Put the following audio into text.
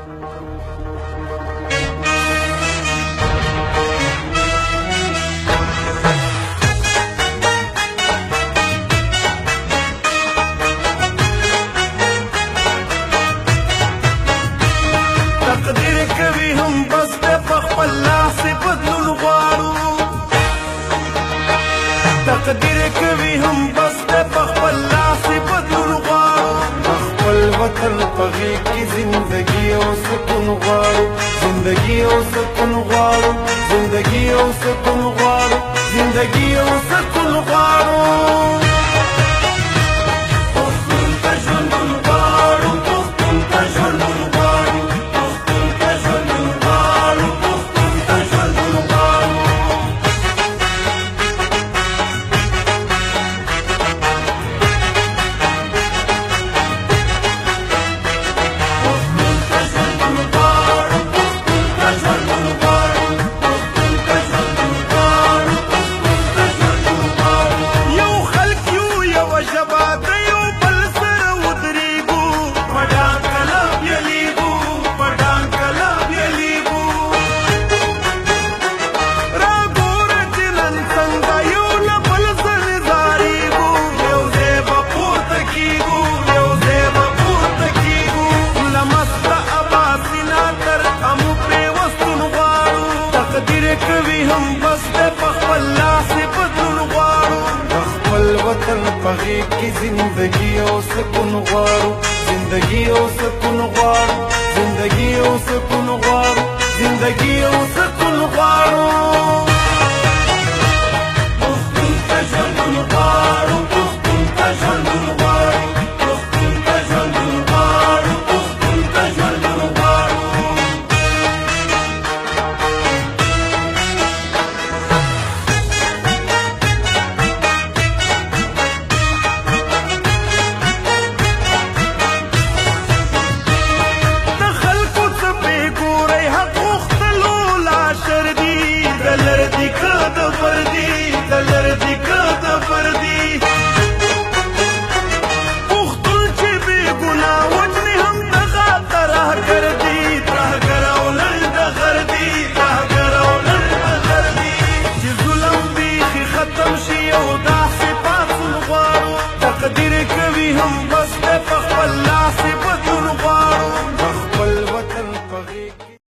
تقدیر کوي هم بس د خپل لاس بدلون غواړو تقدیر کوي هم بس د خپل لاس بدلون غواړو خپل وطن په غېږ کې زندګي او سکون غواړو زندګي او سکون غواړو زندګي او سکون غواړو زندګي او سکون غواړو وطن په غېږ کې زندګي او سکون غواړو زندګي او سکون غواړو